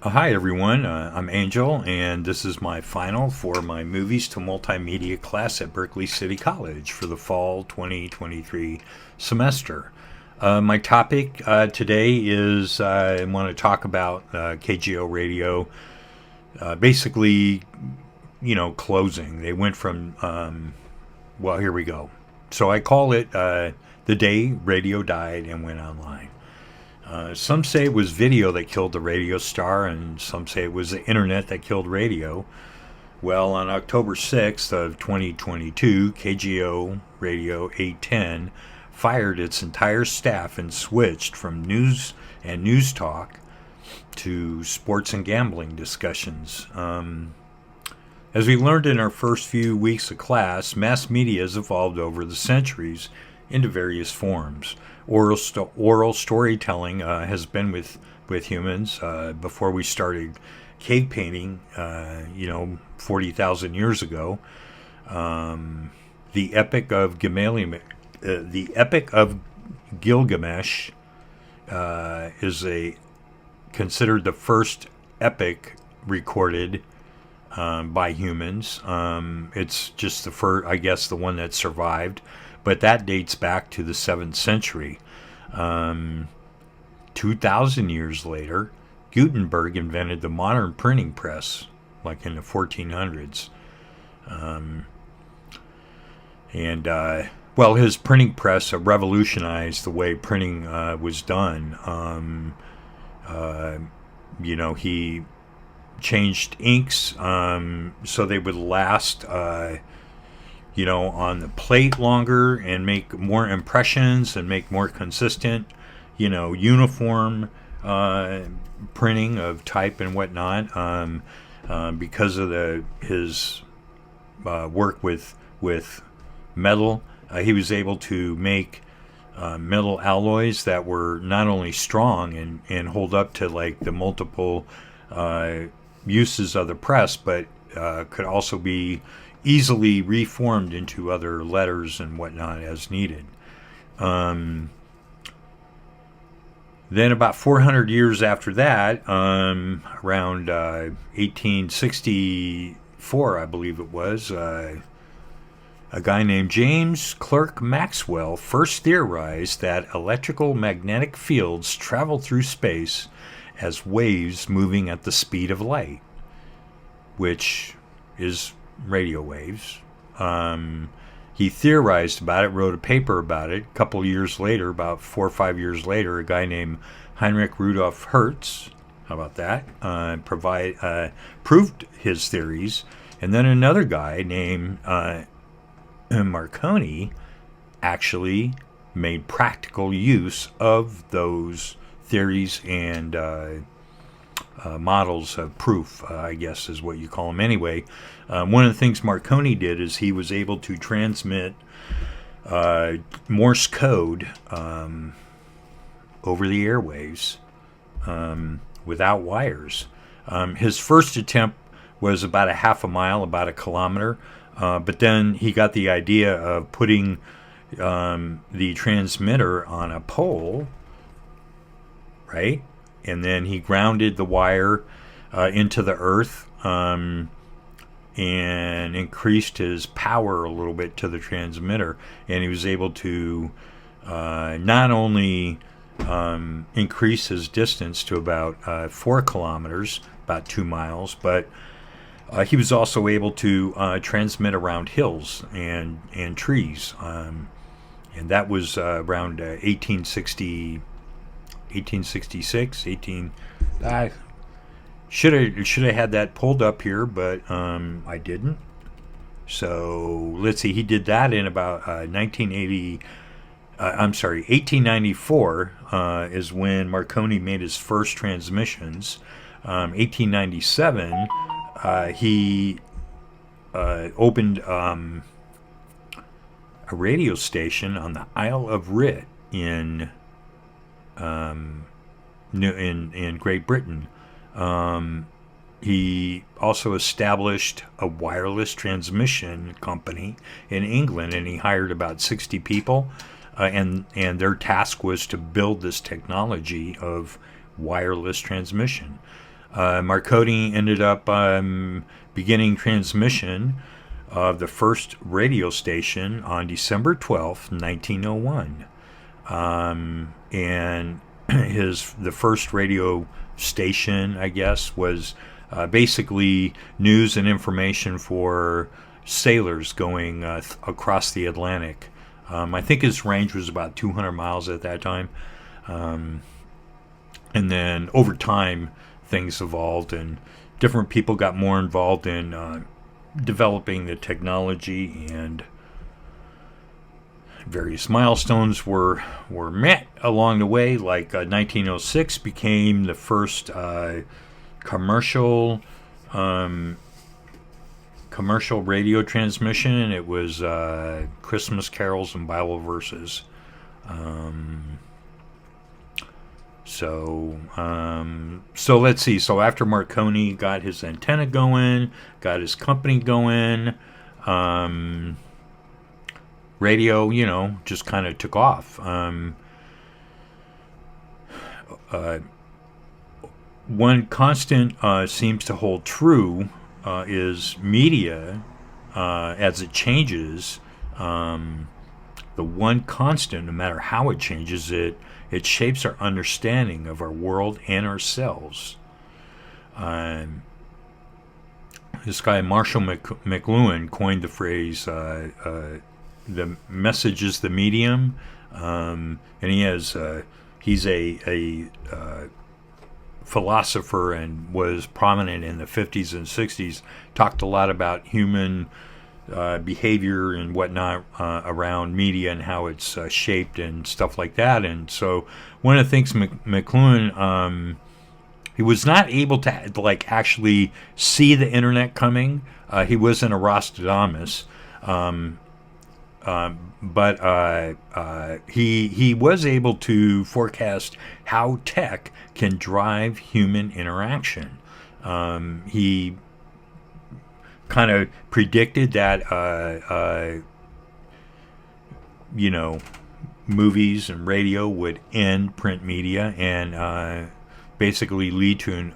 Hi everyone, I'm Angel, and this is my final for my Movies to Multimedia class at Berkeley City College for the fall 2023 semester. My topic today is I want to talk about KGO radio, basically, closing. They went from, well, here we go. So I call it The Day Radio Died and Went Online. Some say it was video that killed the radio star, and some say it was the internet that killed radio. Well, on October 6th of 2022, KGO Radio 810 fired its entire staff and switched from news and news talk to sports and gambling discussions. As we learned in our first few weeks of class, mass media has evolved over the centuries into various forms. Oral storytelling has been with humans before we started cave painting, 40,000 years ago. The Epic of Gilgamesh is considered the first epic recorded by humans. It's just the first, I guess, the one that survived, but that dates back to the 7th century. 2,000 years later, Gutenberg invented the modern printing press, like in the 1400s. His printing press revolutionized the way printing was done. He changed inks so they would last on the plate longer and make more impressions and make more consistent, uniform printing of type and whatnot. Because of his work with metal, he was able to make metal alloys that were not only strong and hold up to like the multiple uses of the press, but could also be easily reformed into other letters and whatnot as needed. Then about 400 years after that, around 1864, I believe it was, a guy named James Clerk Maxwell first theorized that electrical magnetic fields travel through space as waves moving at the speed of light, which is radio waves. He theorized about it, wrote a paper about it. A couple of years later, about 4 or 5 years later, a guy named Heinrich Rudolf Hertz, how about that, proved his theories. And then another guy named Marconi actually made practical use of those theories and models of proof, I guess is what you call them anyway. One of the things Marconi did is he was able to transmit Morse code over the airwaves without wires. His first attempt was about a half a mile, about a kilometer, but then he got the idea of putting the transmitter on a pole, right? And then he grounded the wire into the earth and increased his power a little bit to the transmitter. And he was able to not only increase his distance to about 4 kilometers, about 2 miles, but he was also able to transmit around hills and trees. And that was around 1866. I should have had that pulled up here, but I didn't. So let's see. He did that in about 1894 is when Marconi made his first transmissions. 1897, he opened a radio station on the Isle of Wight in Great Britain. He also established a wireless transmission company in England, and he hired about 60 people, and their task was to build this technology of wireless transmission. Marconi ended up beginning transmission of the first radio station on December 12th, 1901. And the first radio station, I guess, was basically news and information for sailors going across the Atlantic. I think his range was about 200 miles at that time. And then over time, things evolved, and different people got more involved in developing the technology, and various milestones were met along the way. Like 1906 became the first commercial radio transmission, and it was Christmas carols and Bible verses. So let's see. So after Marconi got his antenna going, got his company going, radio, just kind of took off. One constant seems to hold true is media as it changes. The one constant, no matter how it changes, it shapes our understanding of our world and ourselves. This guy, Marshall McLuhan, coined the phrase, the message is the medium. And he's a philosopher and was prominent in the 50s and 60s, talked a lot about human behavior and whatnot around media and how it's shaped and stuff like that. And so one of the things McLuhan, he was not able to actually see the internet coming. He wasn't a Nostradamus, but he was able to forecast how tech can drive human interaction. He kind of predicted that movies and radio would end print media and basically lead to an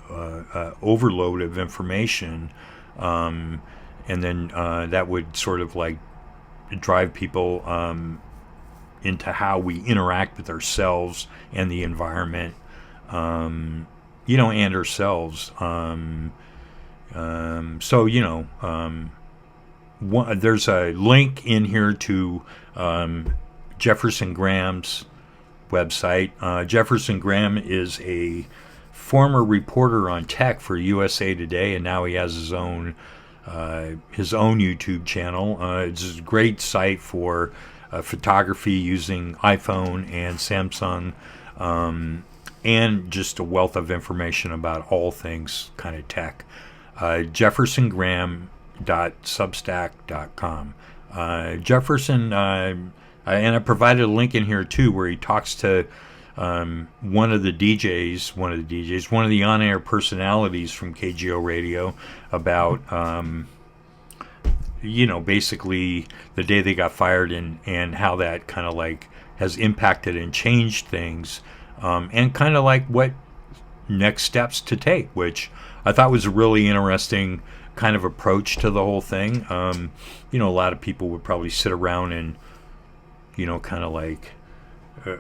overload of information, and then that would sort of drive people into how we interact with ourselves and the environment, and ourselves. There's a link in here to Jefferson Graham's website. Jefferson Graham is a former reporter on tech for USA Today, and now he has his own YouTube channel. It's a great site for photography using iPhone and Samsung, and just a wealth of information about all things kind of tech. jeffersongraham.substack.com. Jefferson, and I provided a link in here too where he talks to one of the on-air personalities from KGO Radio about basically the day they got fired and how that kind of has impacted and changed things, and kind of what next steps to take, which I thought was a really interesting kind of approach to the whole thing. A lot of people would probably sit around and kind of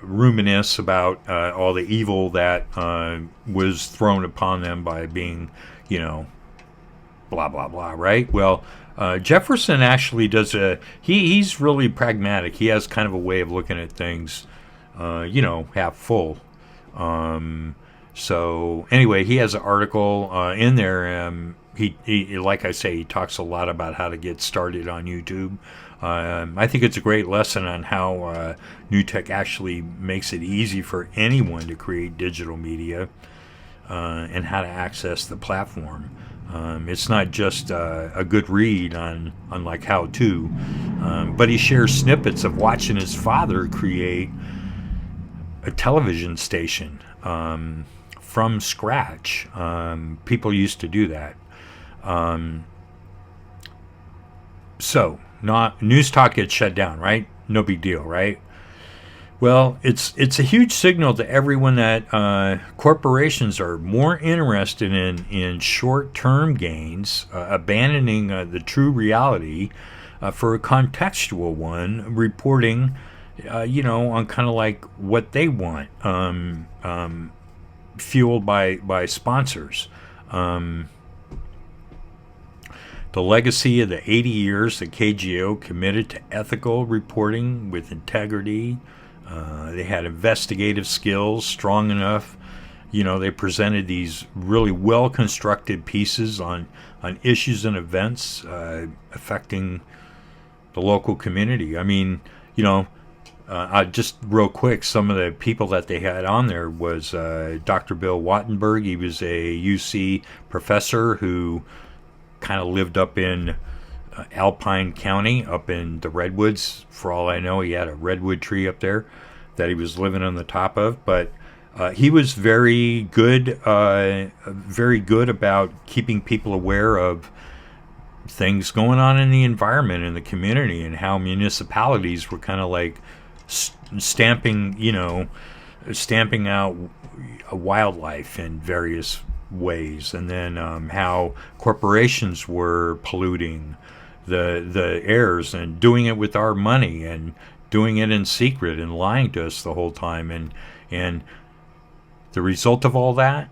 reminisce about all the evil that was thrown upon them by being blah blah blah, right? Well, Jefferson actually does he's really pragmatic. He has kind of a way of looking at things half full. So anyway, he has an article in there. He like I say, he talks a lot about how to get started on YouTube. I think it's a great lesson on how new tech actually makes it easy for anyone to create digital media, and how to access the platform. It's not just a good read on how to, but he shares snippets of watching his father create a television station from scratch. People used to do that. So, News Talk gets shut down, right? No big deal, right? Well, it's a huge signal to everyone that corporations are more interested in short term gains, abandoning the true reality for a contextual one, reporting, on kind of like what they want, fueled by sponsors. Um, the legacy of the 80 years that KGO committed to ethical reporting with integrity. They had investigative skills strong enough. They presented these really well constructed pieces on issues and events affecting the local community. I mean, just real quick, some of the people that they had on there was Dr. Bill Wattenberg. He was a UC professor who kind of lived up in Alpine County, up in the Redwoods. For all I know, he had a redwood tree up there that he was living on the top of. But he was very good about keeping people aware of things going on in the environment in the community, and how municipalities were kind of like stamping out wildlife in various ways, and then how corporations were polluting the airs and doing it with our money and doing it in secret and lying to us the whole time, and the result of all that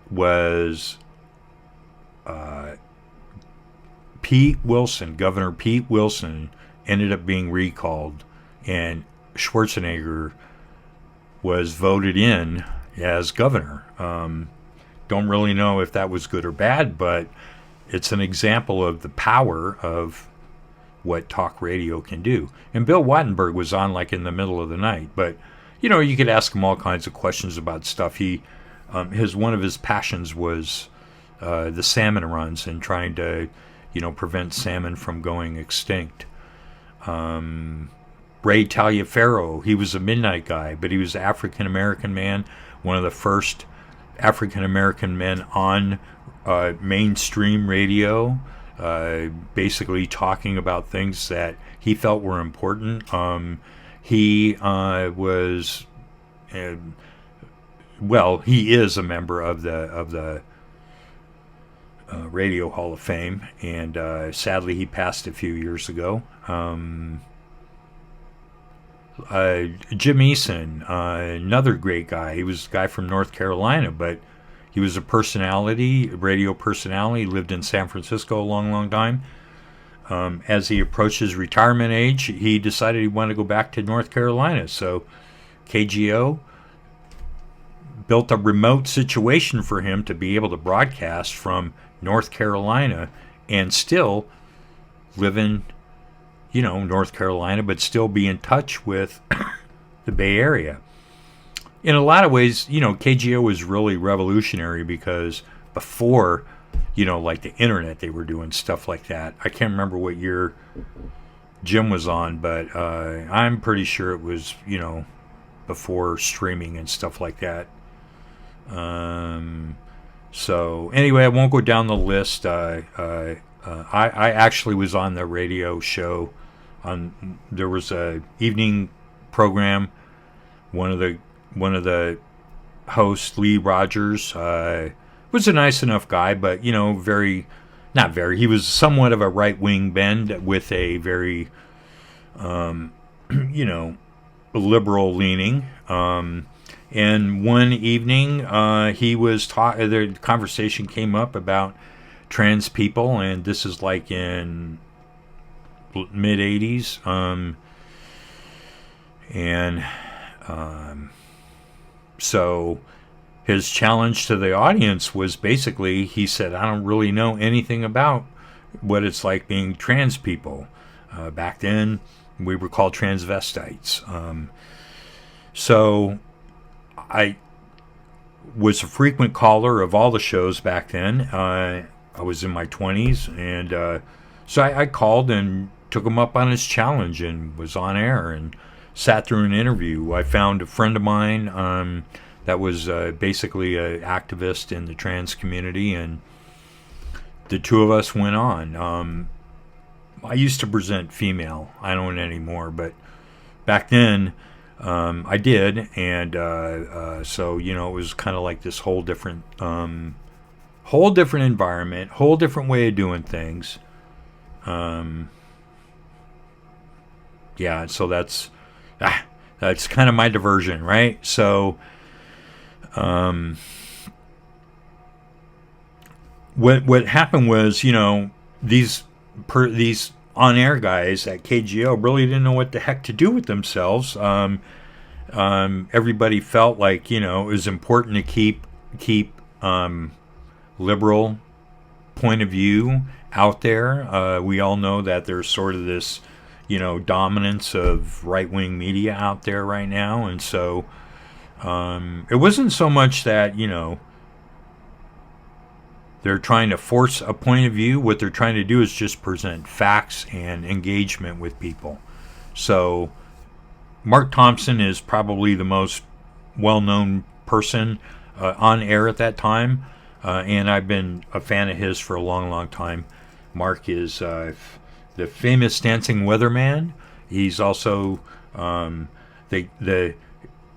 was Governor Pete Wilson ended up being recalled, and Schwarzenegger was voted in as governor. Don't really know if that was good or bad, but it's an example of the power of what talk radio can do. And Bill Wattenberg was on like in the middle of the night, but you could ask him all kinds of questions about stuff. One of his passions was the salmon runs and trying to prevent salmon from going extinct. Ray Taliaferro, he was a midnight guy, but he was an African American man, one of the first African American men on mainstream radio, basically talking about things that he felt were important. He was, he is a member of the Radio Hall of Fame, and sadly he passed a few years ago. Jim Eason, another great guy. He was a guy from North Carolina, but he was a radio personality. He lived in San Francisco a long, long time. As he approached his retirement age, he decided he wanted to go back to North Carolina. So KGO built a remote situation for him to be able to broadcast from North Carolina and still live in North Carolina, but still be in touch with the Bay Area. In a lot of ways, KGO was really revolutionary because before, like the internet, they were doing stuff like that. I can't remember what year Jim was on, but I'm pretty sure it was, before streaming and stuff like that. So anyway, I won't go down the list. I actually was on the radio show. There was a evening program. One of the hosts, Lee Rogers, was a nice enough guy, but he was somewhat of a right wing bend with a very liberal leaning. And one evening, the conversation came up about trans people, and this is like in mid 80s, so his challenge to the audience was basically, he said, I don't really know anything about what it's like being trans people. Back then we were called transvestites. So I was a frequent caller of all the shows back then. I was in my 20s, and so I called and took him up on his challenge and was on air and sat through an interview. I found a friend of mine that was basically an activist in the trans community, and the two of us went on. I used to present female. I don't anymore, but back then I did, and so it was kind of like this whole different environment, whole different way of doing things. Um, yeah, so that's kind of my diversion, right? So um, what happened was, these on air guys at KGO really didn't know what the heck to do with themselves. Everybody felt like it was important to keep liberal point of view out there. We all know that there's sort of this dominance of right wing media out there right now, and so it wasn't so much that they're trying to force a point of view. What they're trying to do is just present facts and engagement with people. So Mark Thompson is probably the most well-known person on air at that time, and I've been a fan of his for a long, long time. Mark is the famous dancing weatherman. He's also the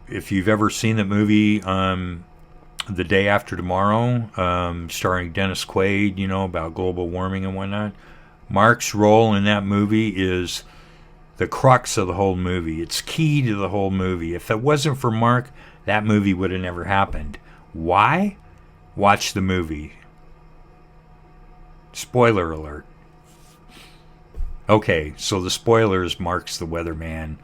if you've ever seen the movie The Day After Tomorrow, starring Dennis Quaid, about global warming and whatnot. Mark's role in that movie is the crux of the whole movie. It's key to the whole movie. If it wasn't for Mark, that movie would have never happened. Why? Watch the movie. Spoiler alert. Okay, so the spoiler is Mark's the weatherman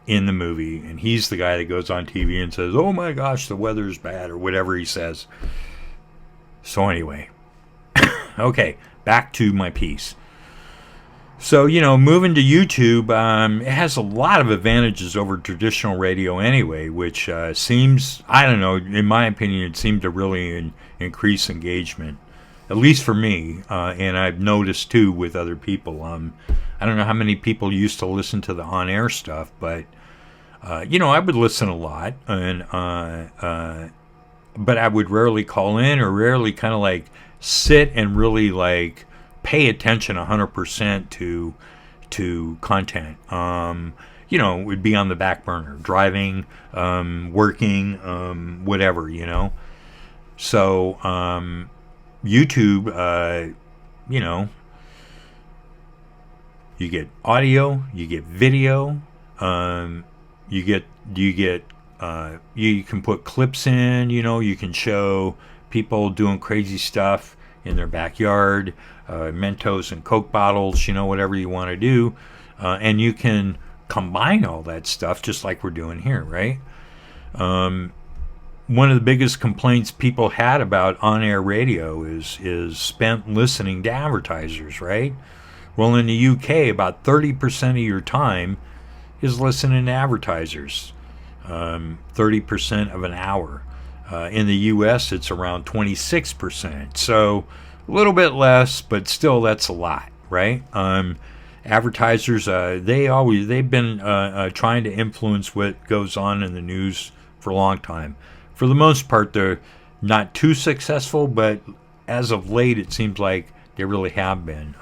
in the movie, and he's the guy that goes on TV and says, "Oh my gosh, the weather's bad," or whatever he says. So anyway, okay, back to my piece. So, moving to YouTube, it has a lot of advantages over traditional radio anyway, which seems, I don't know, in my opinion, it seemed to really increase engagement, at least for me, and I've noticed too with other people. I don't know how many people used to listen to the on-air stuff, but, I would listen a lot, and but I would rarely call in or rarely kind of like sit and really like pay attention 100% to content. It would be on the back burner, driving, working, whatever, So YouTube, you get audio, you get video, you can put clips in, you can show people doing crazy stuff in their backyard, Mentos and Coke bottles, whatever you want to do. And you can combine all that stuff just like we're doing here, right? One of the biggest complaints people had about on-air radio is spent listening to advertisers, right? Well, in the UK, about 30% of your time is listening to advertisers, 30% of an hour. In the U.S., it's around 26%. So a little bit less, but still that's a lot, right? Advertisers, they've been trying to influence what goes on in the news for a long time. For the most part, they're not too successful, but as of late, it seems like they really have been.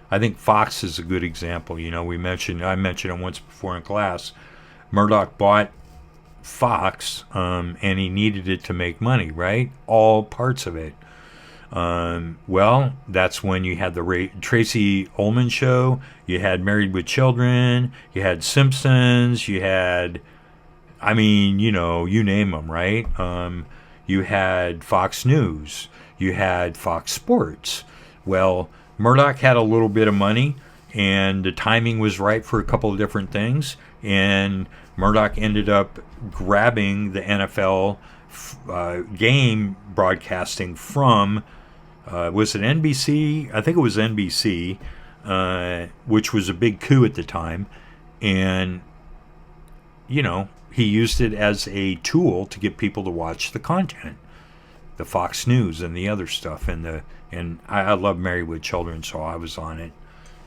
I think Fox is a good example. I mentioned it once before in class. Murdoch bought Fox, and he needed it to make money, right? All parts of it. Well, that's when you had the Tracy Ullman show, you had Married with Children, you had Simpsons, you had, you name them, right? You had Fox News, you had Fox Sports. Well, Murdoch had a little bit of money, and the timing was right for a couple of different things, and Murdoch ended up grabbing the NFL game broadcasting from, was it NBC? I think it was NBC, which was a big coup at the time. And, he used it as a tool to get people to watch the content, the Fox News and the other stuff. And I love Married with Children, so I was on it.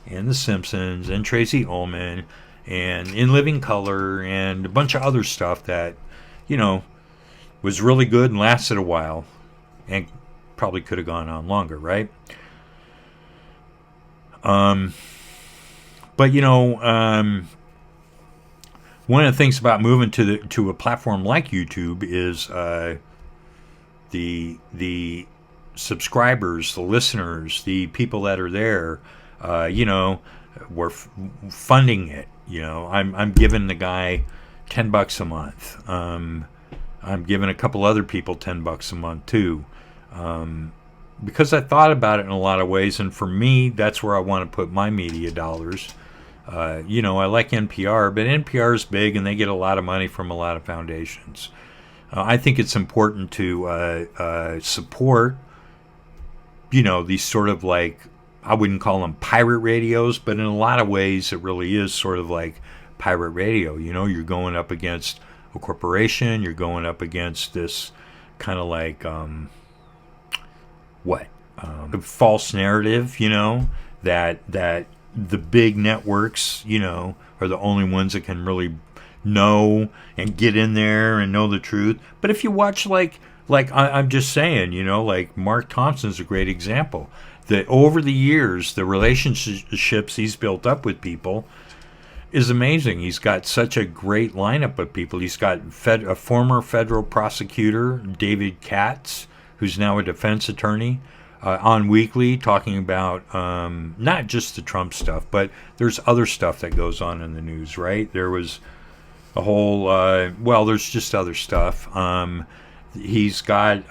And The Simpsons and Tracy Ullman and In Living Color and a bunch of other stuff that, was really good and lasted a while and probably could have gone on longer, right? But, one of the things about moving to a platform like YouTube is the subscribers, the listeners, the people that are there. We're funding it. I'm giving the guy $10 a month. I'm giving a couple other people $10 a month too, because I thought about it in a lot of ways, and for me, that's where I want to put my media dollars. I like NPR, but NPR is big, and they get a lot of money from a lot of foundations. I think it's important to support, these sort of like, I wouldn't call them pirate radios, but in a lot of ways, it really is sort of like pirate radio. You're going up against a corporation, you're going up against this kind of like, false narrative, that the big networks, are the only ones that can really know and get in there and know the truth. But if you watch I'm just saying, like Mark Thompson's a great example. That over the years, the relationships he's built up with people is amazing. He's got such a great lineup of people. He's got a former federal prosecutor, David Katz, who's now a defense attorney, on Weekly, talking about not just the Trump stuff, but there's other stuff that goes on in the news, right? There was a whole, there's just other stuff. He's got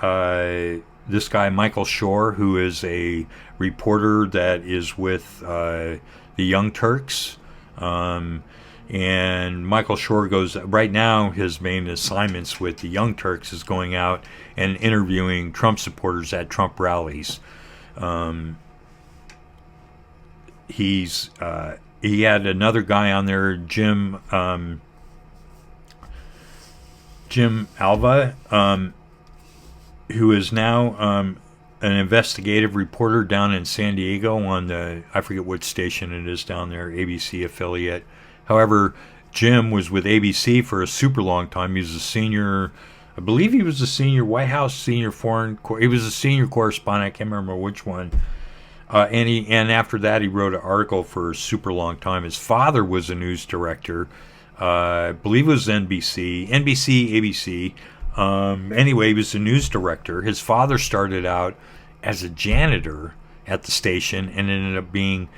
this guy, Michael Shore, who is a reporter that is with the Young Turks. And Michael Shore goes, right now, his main assignments with the Young Turks is going out and interviewing Trump supporters at Trump rallies. He had another guy on there, Jim Alva, who is now an investigative reporter down in San Diego on I forget what station it is down there, ABC affiliate. However, Jim was with ABC for a super long time. He was a senior, I believe he was a senior White House, senior foreign, he was a senior correspondent, I can't remember which one. And after that, he wrote an article for a super long time. His father was a news director, I believe it was NBC, ABC. Anyway, he was a news director. His father started out as a janitor at the station and ended up being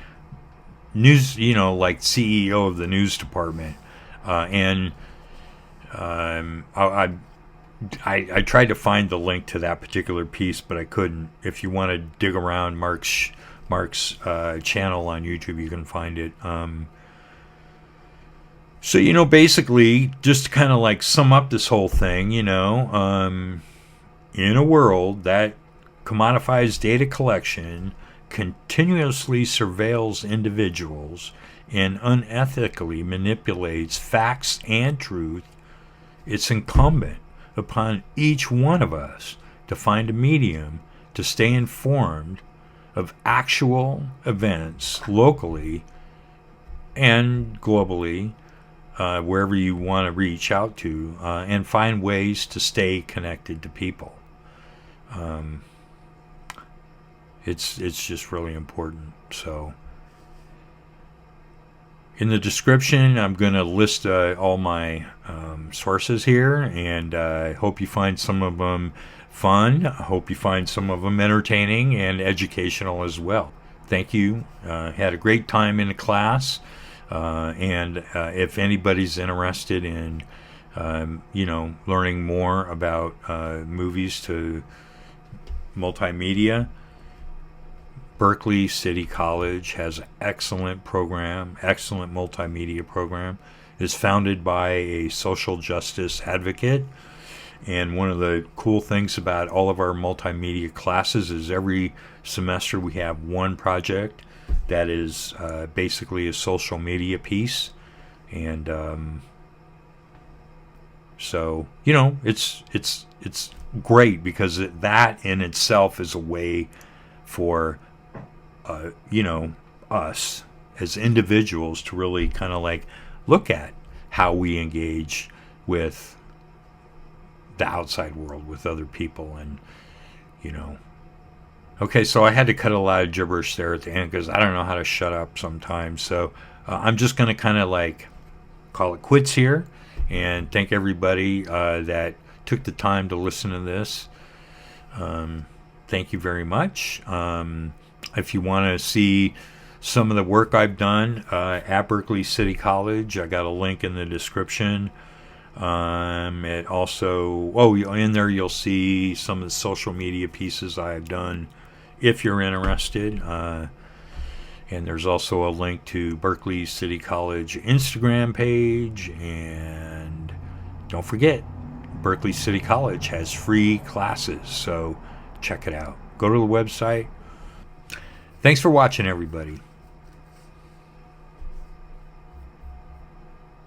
news, like CEO of the news department. I tried to find the link to that particular piece, but I couldn't. If you want to dig around Mark's channel on YouTube, you can find it. So, basically, just to kind of like sum up this whole thing, in a world that commodifies data collection, continuously surveils individuals, and unethically manipulates facts and truth, it's incumbent upon each one of us to find a medium to stay informed of actual events locally and globally, wherever you want to reach out to, and find ways to stay connected to people. It's just really important. So in the description, I'm going to list all my sources here, and I hope you find some of them fun. I hope you find some of them entertaining and educational as well. Thank you. Had a great time in the class. And if anybody's interested in, learning more about movies to multimedia, Berkeley City College has an excellent program, excellent multimedia program. It's founded by a social justice advocate. And one of the cool things about all of our multimedia classes is every semester we have one project that is basically a social media piece. And so, it's great because that in itself is a way for us as individuals to really kind of like look at how we engage with the outside world, with other people. And okay, so I had to cut a lot of gibberish there at the end because I don't know how to shut up sometimes. So I'm just going to kind of like call it quits here, and thank everybody that took the time to listen to this. Thank you very much. If you want to see some of the work I've done at Berkeley City College, I got a link in the description. It also, in there you'll see some of the social media pieces I've done if you're interested. And there's also a link to Berkeley City College Instagram page. And don't forget, Berkeley City College has free classes, so check it out. Go to the website. Thanks for watching, everybody.